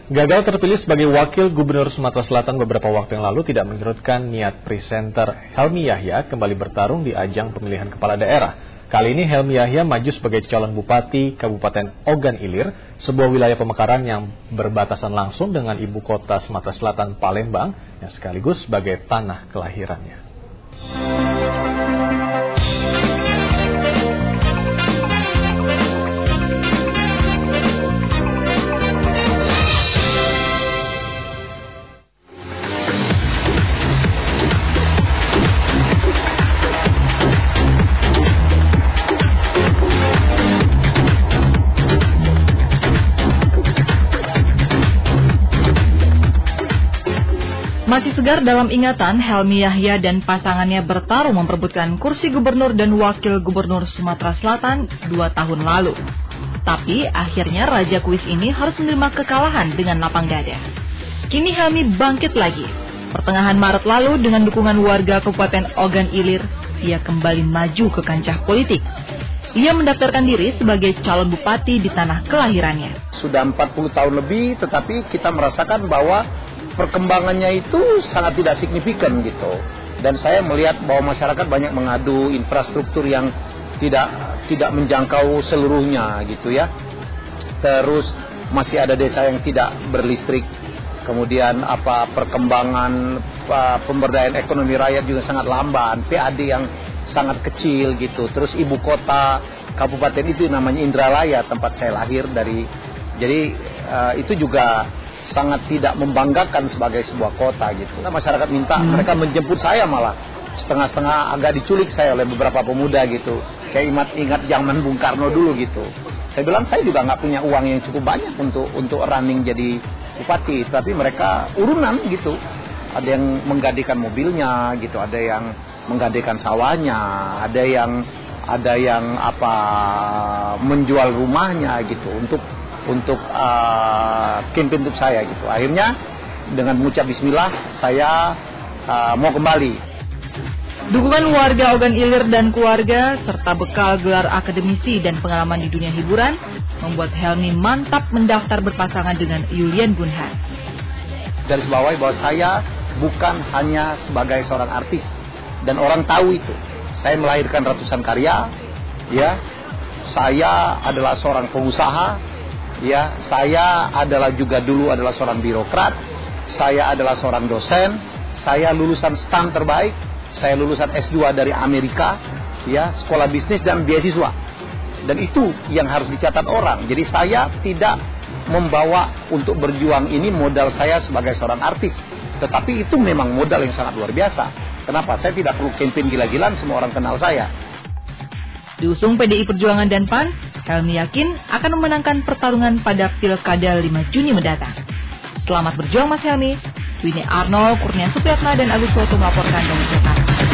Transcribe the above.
Gagal terpilih sebagai Wakil Gubernur Sumatera Selatan beberapa waktu yang lalu tidak menyurutkan niat presenter Helmy Yahya kembali bertarung di ajang pemilihan kepala daerah. Kali ini Helmy Yahya maju sebagai calon Bupati Kabupaten Ogan Ilir, sebuah wilayah pemekaran yang berbatasan langsung dengan ibu kota Sumatera Selatan Palembang, yang sekaligus sebagai tanah kelahirannya. Masih segar dalam ingatan, Helmy Yahya dan pasangannya bertarung memperebutkan kursi gubernur dan wakil gubernur Sumatera Selatan 2 tahun lalu. Tapi akhirnya Raja Kuis ini harus menerima kekalahan dengan lapang dada. Kini Helmy bangkit lagi. Pertengahan Maret lalu dengan dukungan warga Kabupaten Ogan Ilir, ia kembali maju ke kancah politik. Ia mendaftarkan diri sebagai calon bupati di tanah kelahirannya. Sudah 40 tahun lebih, tetapi kita merasakan bahwa perkembangannya itu sangat tidak signifikan gitu. Dan saya melihat bahwa masyarakat banyak mengadu infrastruktur yang tidak menjangkau seluruhnya gitu ya. Terus masih ada desa yang tidak berlistrik. Kemudian perkembangan pemberdayaan ekonomi rakyat juga sangat lamban, PAD yang sangat kecil gitu. Terus ibu kota kabupaten itu namanya Indralaya, tempat saya lahir dari. Jadi itu juga sangat tidak membanggakan sebagai sebuah kota gitu. Nah, masyarakat minta mereka menjemput saya, malah setengah-setengah agak diculik saya oleh beberapa pemuda gitu. Kayak ingat zaman Bung Karno dulu gitu. Saya bilang saya juga nggak punya uang yang cukup banyak untuk running jadi bupati, tapi mereka urunan gitu. Ada yang menggadekan mobilnya gitu, ada yang menggadekan sawahnya, ada yang menjual rumahnya gitu untuk campaign untuk saya gitu. Akhirnya dengan mengucap bismillah saya mau kembali. Dukungan warga Ogan Ilir dan keluarga serta bekal gelar akademisi dan pengalaman di dunia hiburan membuat Helmy mantap mendaftar berpasangan dengan Yulian Bunhar. Garis bawahi bahwa saya bukan hanya sebagai seorang artis dan orang tahu itu. Saya melahirkan ratusan karya, ya. Saya adalah seorang pengusaha. Ya, saya dulu adalah seorang birokrat, saya adalah seorang dosen, saya lulusan STAN terbaik, saya lulusan S2 dari Amerika, ya, sekolah bisnis dan beasiswa. Dan itu yang harus dicatat orang. Jadi saya tidak membawa untuk berjuang ini modal saya sebagai seorang artis, tetapi itu memang modal yang sangat luar biasa. Kenapa? Saya tidak perlu campaign gila-gilaan, semua orang kenal saya. Diusung PDI Perjuangan dan PAN, Helmy yakin akan memenangkan pertarungan pada Pilkada 5 Juni mendatang. Selamat berjuang Mas Helmy. Winnie Arnold, Kurnia Supriyatna, dan Agus Woto melaporkan dari Jakarta.